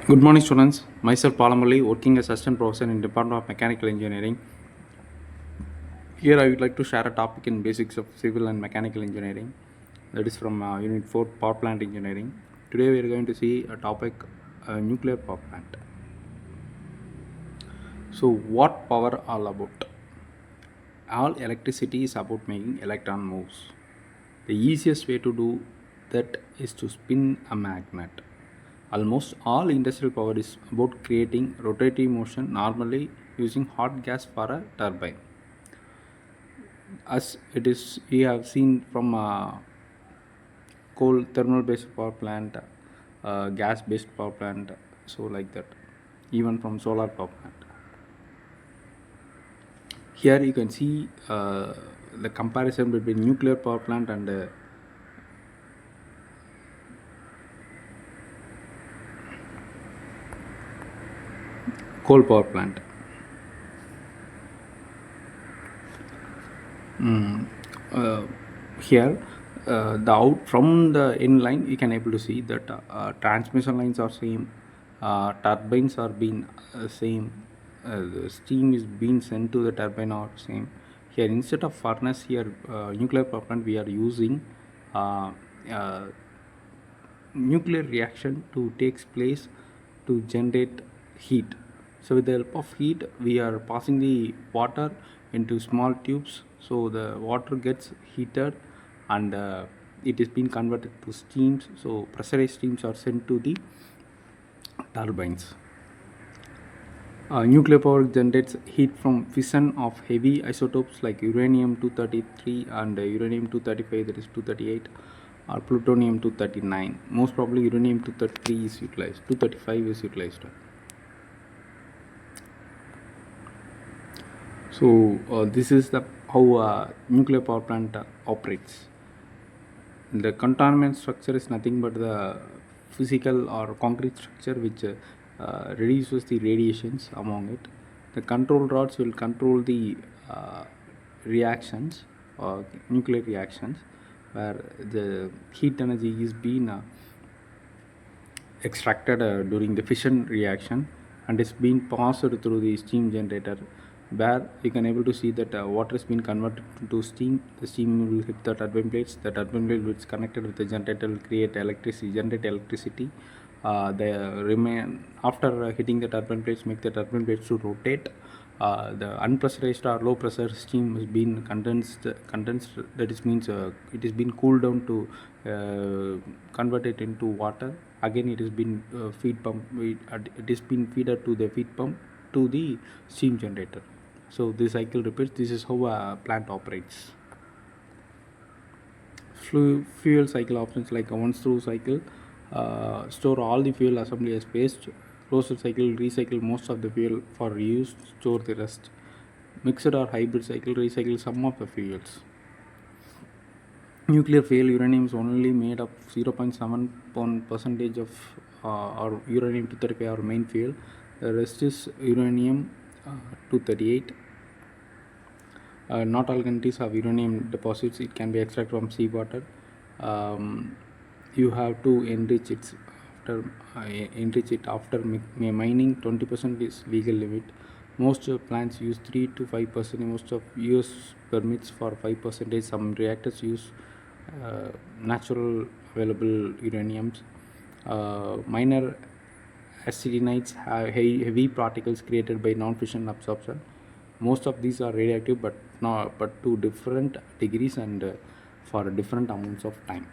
Good morning, students. Myself, Palamalli, working as assistant professor in Department of Mechanical Engineering. Here, I would like to share a topic in basics of civil and mechanical engineering. That is from Unit 4, Power Plant Engineering. Today, we are going to see a topic, nuclear power plant. So, what power all about? All electricity is about making electron moves. The easiest way to do that is to spin a magnet. Almost all industrial power is about creating rotating motion, normally using hot gas for a turbine. As it is, we have seen from coal thermal based power plant, gas based power plant, so like that, even from solar power plant. Here you can see the comparison between nuclear power plant and coal power plant. Here the out from the in line you can able to see that transmission lines are same, turbines are being same, the steam is being sent to the turbine are same. Here instead of furnace, here nuclear power plant we are using uh, uh, nuclear reaction to takes place to generate heat. So with the help of heat we are passing the water into small tubes, so the water gets heated and it is being converted to steams, so pressurized steams are sent to the turbines. Nuclear power generates heat from fission of heavy isotopes like uranium 233 and uranium 235, that is 238, or plutonium 239. Most probably uranium 233 is utilized, 235 is utilized. So this is the how nuclear power plant operates. The containment structure is nothing but the physical or concrete structure which reduces the radiations among it. The control rods will control the reactions or nuclear reactions where the heat energy is being extracted during the fission reaction and is being passed through the steam generator, where you can able to see that water is being converted to steam. The steam will hit the turbine blades. The turbine blade which is connected with the generator will generate electricity. The remain after hitting the turbine blades, make the turbine blades to rotate. The unpressurized or low pressure steam has been condensed, that is means it is been cooled down to convert it into water. Again it has been feed pump, it is been feeder to the feed pump to the steam generator. So this cycle repeats. This is how a plant operates. Fuel cycle options like a once through cycle, store all the fuel assembly as waste. Closed cycle, recycle most of the fuel for reuse, store the rest. Mixed or hybrid cycle, recycle some of the fuels. Nuclear fuel, uranium is only made up 0.7 percentage of or uranium 235 our main fuel. The rest is uranium 238. Not all countries have uranium deposits. It can be extracted from seawater. You have to enrich it after mining. 20% is legal limit. Most plants use 3 to 5%. Most of US permits for 5%. Some reactors use natural available uraniums. Minor actinides have heavy particles created by non-fission absorption. Most of these are radioactive, but to different degrees and for different amounts of time.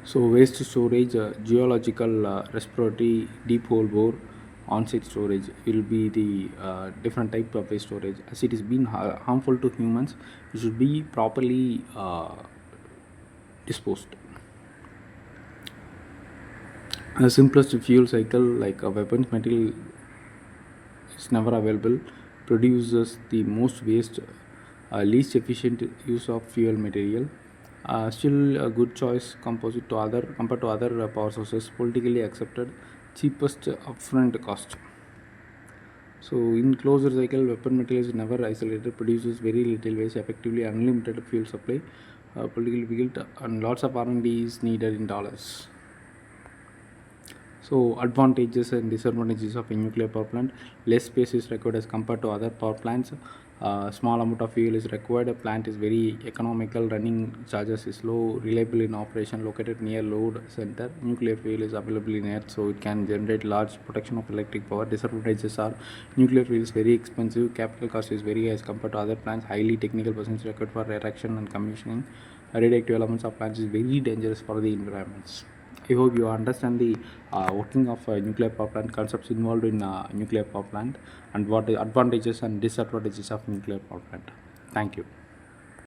So waste storage, geological, respiratory, deep hole bore, on-site storage will be the different type of waste storage. As it is being harmful to humans, it should be properly disposed. The simplest fuel cycle, like a weapons material, is never available, produces the most waste, least efficient use of fuel material. Still a good choice composite to other compared to other power sources, politically accepted, cheapest upfront cost. So in closed cycle, weapon material is never isolated, produces very little waste, effectively unlimited fuel supply, politically built, and lots of R&D is needed in dollars. So advantages and disadvantages of a nuclear power plant: less space is required as compared to other power plants. Small amount of fuel is required. A plant is very economical. Running charges is low. Reliable in operation. Located near load center. Nuclear fuel is available in earth, so it can generate large production of electric power. Disadvantages are: nuclear fuel is very expensive. Capital cost is very high as compared to other plants. Highly technical persons required for erection and commissioning. Radioactive elements of plants is very dangerous for the environments. I hope you understand the working of nuclear power plant, concepts involved in nuclear power plant, and what the advantages and disadvantages of nuclear power plant. Thank you.